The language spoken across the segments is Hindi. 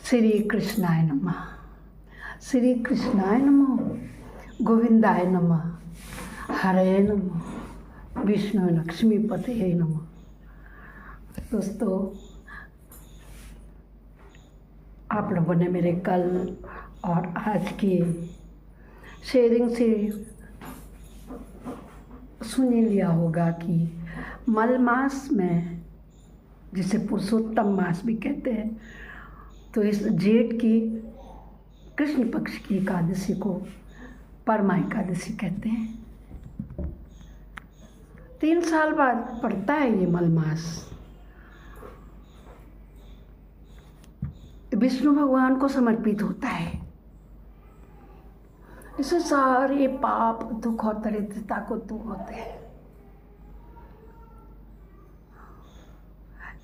श्री कृष्णाय नमः। श्री कृष्णाय नमः। गोविंदाय नमः। हरे नमः। विष्णु लक्ष्मीपते नमः। दोस्तों, आप लोगों ने मेरे कल और आज की शेयरिंग से सुन ही लिया होगा कि मल मास में, जिसे पुरुषोत्तम मास भी कहते हैं, तो इस जेठ की कृष्ण पक्ष की एकादशी को परमा एकादशी कहते हैं। 3 साल बाद पड़ता है ये मल मास। विष्णु भगवान को समर्पित होता है। इससे सारे पाप दुख और दरिद्रता को दूर होते हैं।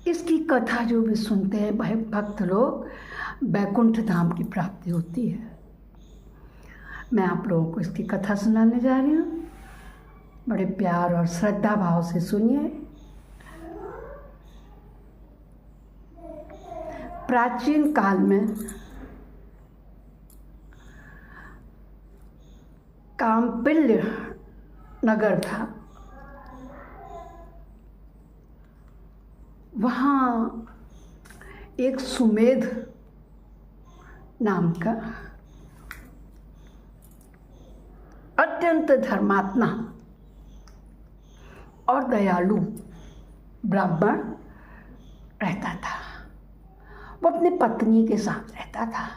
इसकी कथा जो भी सुनते हैं भक्त लोग, बैकुंठ धाम की प्राप्ति होती है। मैं आप लोगों को इसकी कथा सुनाने जा रही हूँ। बड़े प्यार और श्रद्धा भाव से सुनिए। प्राचीन काल में काम्पिल्य नगर था। वहाँ एक सुमेध नाम का अत्यंत धर्मात्मा और दयालु ब्राह्मण रहता था। वो अपनी पत्नी के साथ रहता था।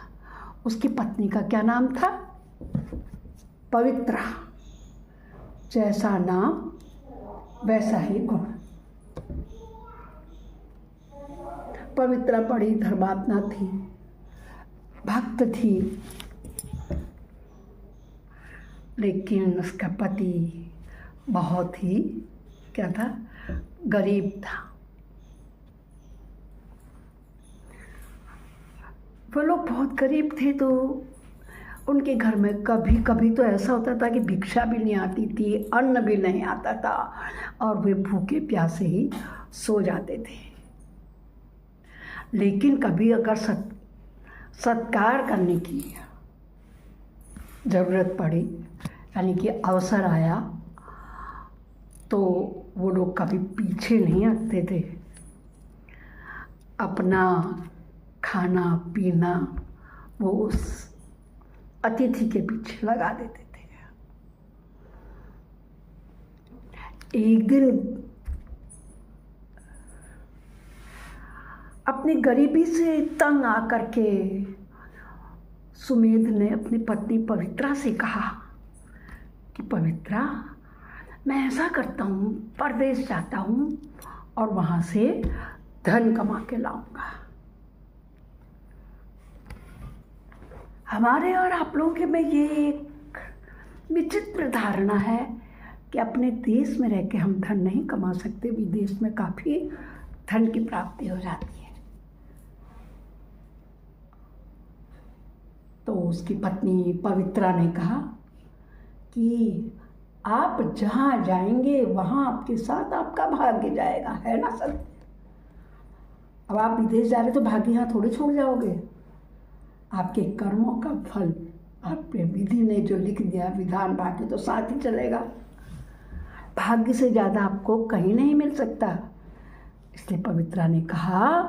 उसकी पत्नी का क्या नाम था? पवित्रा। जैसा नाम वैसा ही गुण। पवित्रा बड़ी धर्मात्मा थी, भक्त थी, लेकिन उसका पति बहुत ही क्या था? गरीब था। वो लोग बहुत गरीब थे, तो उनके घर में कभी कभी तो ऐसा होता था कि भिक्षा भी नहीं आती थी, अन्न भी नहीं आता था, और वे भूखे प्यासे ही सो जाते थे। लेकिन कभी अगर सत्कार करने की ज़रूरत पड़ी, यानी कि अवसर आया, तो वो लोग कभी पीछे नहीं हटते थे। अपना खाना पीना वो उस अतिथि के पीछे लगा देते थे। एक दिन अपनी गरीबी से तंग आकर के सुमेध ने अपनी पत्नी पवित्रा से कहा कि पवित्रा, मैं ऐसा करता हूँ, परदेश जाता हूँ और वहाँ से धन कमा के लाऊंगा। हमारे और आप लोगों के में ये एक विचित्र धारणा है कि अपने देश में रह के हम धन नहीं कमा सकते, विदेश में काफ़ी धन की प्राप्ति हो जाती है। तो उसकी पत्नी पवित्रा ने कहा कि आप जहाँ जाएंगे वहाँ आपके साथ आपका भाग्य जाएगा, है ना सर? अब आप विदेश जा रहे तो भाग्य यहाँ थोड़े छोड़ जाओगे। आपके कर्मों का फल, आपके विधि ने जो लिख दिया विधान, भाग्य तो साथ ही चलेगा। भाग्य से ज़्यादा आपको कहीं नहीं मिल सकता। इसलिए पवित्रा ने कहा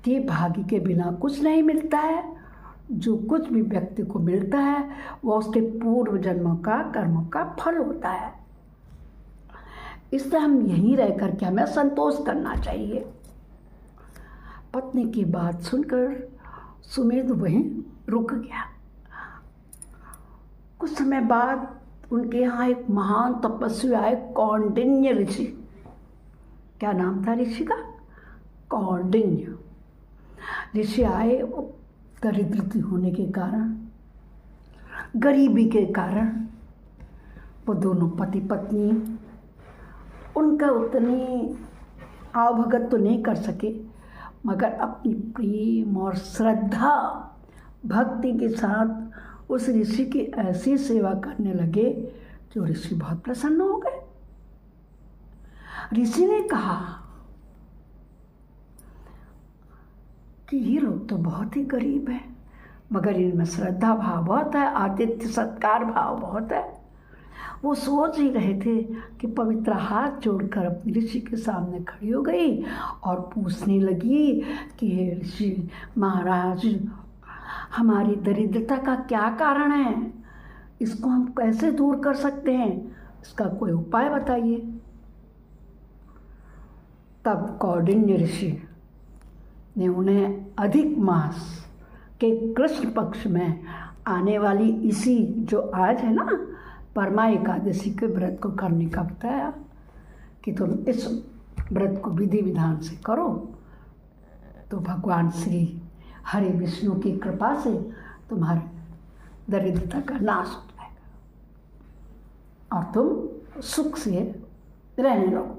कि भाग्य के बिना कुछ नहीं मिलता है। जो कुछ भी व्यक्ति को मिलता है वह उसके पूर्व जन्मों का कर्मों का फल होता है। इसलिए हम यहीं रह कर के हमें संतोष करना चाहिए। पत्नी की बात सुनकर सुमेध वहीं रुक गया। कुछ समय बाद उनके यहाँ एक महान तपस्वी आए, कौंडिन्य ऋषि। क्या नाम था ऋषि का? कौंडिन्य ऋषि आए। दरिद्रता होने के कारण, गरीबी के कारण, वो दोनों पति पत्नी उनका उतनी आवभगत तो नहीं कर सके, मगर अपनी प्रेम और श्रद्धा भक्ति के साथ उस ऋषि की ऐसी सेवा करने लगे जो ऋषि बहुत प्रसन्न हो गए। ऋषि ने कहा कि ये लोग तो बहुत ही गरीब हैं, मगर इनमें श्रद्धा भाव बहुत है, आतिथ्य सत्कार भाव बहुत है। वो सोच ही रहे थे कि पवित्र हाथ जोड़कर अपने ऋषि के सामने खड़ी हो गई और पूछने लगी कि हे ऋषि महाराज, हमारी दरिद्रता का क्या कारण है, इसको हम कैसे दूर कर सकते हैं, इसका कोई उपाय बताइए। तब कौंडिन्य ऋषि ने उन्हें अधिक मास के कृष्ण पक्ष में आने वाली इसी जो आज है ना परमा एकादशी के व्रत को करने का बताया कि तुम इस व्रत को विधि विधान से करो तो भगवान श्री हरि विष्णु की कृपा से तुम्हारे दरिद्रता का नाश हो जाएगा और तुम सुख से रहने लगोगे।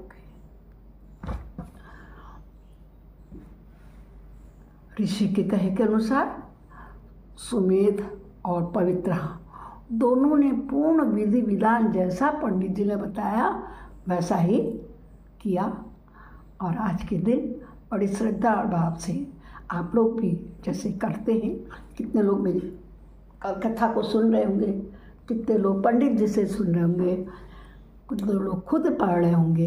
ऋषि के कहे के अनुसार सुमेध और पवित्रा दोनों ने पूर्ण विधि विधान जैसा पंडित जी ने बताया वैसा ही किया और आज के दिन बड़ी श्रद्धा और भाव से आप लोग भी जैसे करते हैं। कितने लोग मेरी कथा को सुन रहे होंगे, कितने लोग पंडित जी से सुन रहे होंगे, कितने लोग खुद पढ़ रहे होंगे।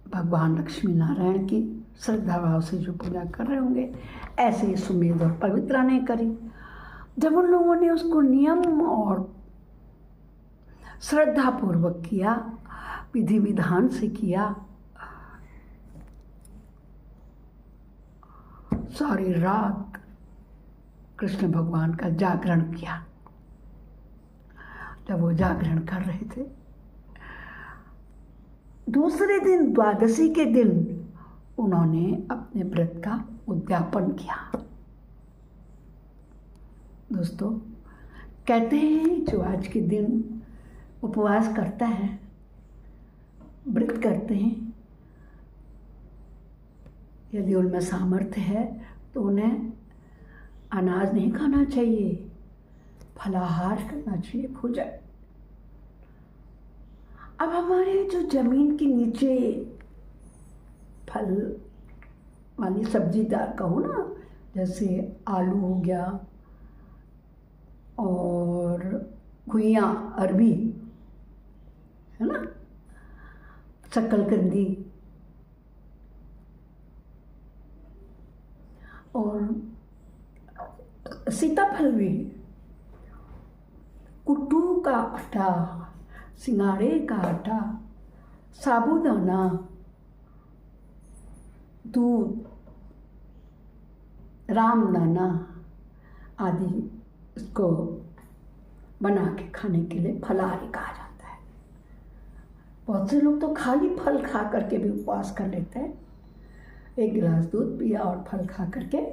भगवान लक्ष्मी नारायण की श्रद्धा भाव से जो पूजा कर रहे होंगे, ऐसे ही सुमेध और पवित्रा ने करी। जब उन लोगों ने उसको नियम और श्रद्धा पूर्वक किया, विधि विधान से किया, सारी रात कृष्ण भगवान का जागरण किया। जब वो जागरण कर रहे थे, दूसरे दिन द्वादशी के दिन उन्होंने अपने व्रत का उद्यापन किया। दोस्तों, कहते हैं जो आज के दिन उपवास करता है, व्रत करते हैं, यदि उनमें सामर्थ्य है तो उन्हें अनाज नहीं खाना चाहिए, फलाहार करना चाहिए, भोजन। अब हमारे जो जमीन के नीचे फल वाली सब्जीदार कहो ना, जैसे आलू हो गया और घुइयाँ अरबी है ना, शकलकंदी और सीताफल भी, कुट्टू का आटा, सिंगाड़े का आटा, साबूदाना, दूध, रामदाना आदि इसको बना के खाने के लिए फलाहारी कहा जाता है। बहुत से लोग तो खाली फल खा करके भी उपवास कर लेते हैं। एक गिलास दूध पिया और फल खा करके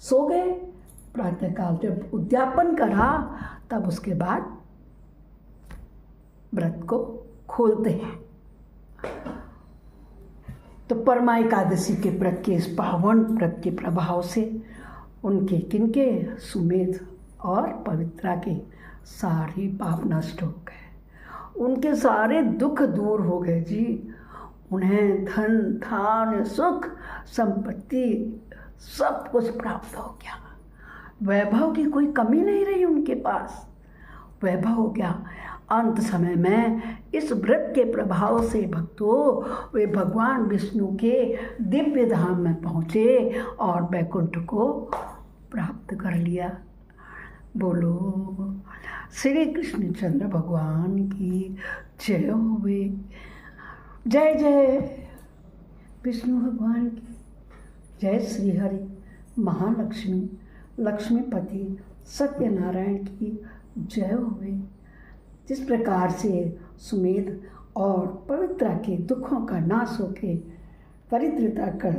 सो गए। प्रातःकाल जब उद्यापन करा तब उसके बाद व्रत को खोलते हैं। तो परमा एकादशी के व्रत के इस पावन व्रत के प्रभाव से उनके किनके सुमेध और पवित्रा के सारे पाप नष्ट हो गए, उनके सारे दुख दूर हो गए जी। उन्हें धन धान्य सुख संपत्ति सब कुछ प्राप्त हो गया। वैभव की कोई कमी नहीं रही उनके पास, वैभव हो गया। अंत समय में इस व्रत के प्रभाव से भक्तों वे भगवान विष्णु के दिव्य धाम में पहुँचे और वैकुंठ को प्राप्त कर लिया। बोलो श्री कृष्णचंद्र भगवान की जय होवे। जय जय विष्णु भगवान की जय। श्री हरि महालक्ष्मी लक्ष्मीपति सत्यनारायण की जय होवे। जिस प्रकार से सुमेध और पवित्रा के दुखों का नाश होके दरिद्रता कर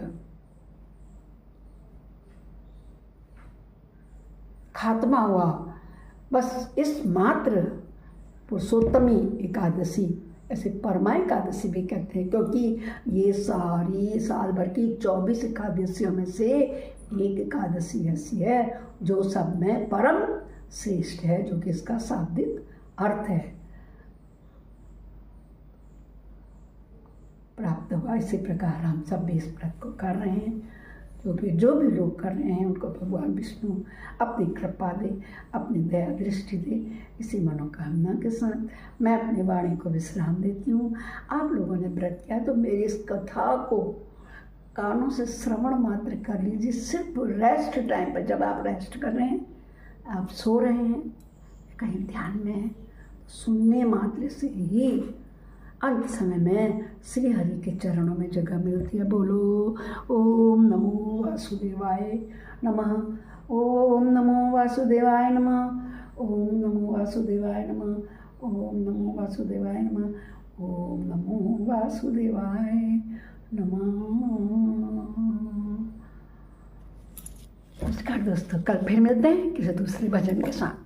खात्मा हुआ, बस इस मात्र पुरुषोत्तमी एकादशी, ऐसे परमा एकादशी भी कहते हैं, क्योंकि ये सारी साल भर की 24 एकादशियों में से एक एकादशी ऐसी है जो सब में परम श्रेष्ठ है, जो कि इसका शाब्दिक अर्थ है प्राप्त हुआ। इसी प्रकार हम सब भी इस व्रत को कर रहे हैं। क्योंकि जो भी लोग कर रहे हैं उनको भगवान विष्णु अपनी कृपा दे, अपनी दया दृष्टि दे। इसी मनोकामना के साथ मैं अपनी वाणी को विश्राम देती हूँ। आप लोगों ने व्रत किया तो मेरी इस कथा को कानों से श्रवण मात्र कर लीजिए। सिर्फ रेस्ट टाइम पर, जब आप रेस्ट कर रहे हैं, आप सो रहे हैं, कहीं ध्यान में हैं, सुनने मात्र से ही अंत समय में श्री हरि के चरणों में जगह मिलती है। बोलो ओम नमो वासुदेवाय नमः, ओम नमो वासुदेवाय नमः, ओम नमो वासुदेवाय नमः, ओम नमो वासुदेवाय नमः, ओम नमो वासुदेवाय नमः। नमस्कार दोस्तों, कल फिर मिलते हैं किसी दूसरे भजन के साथ।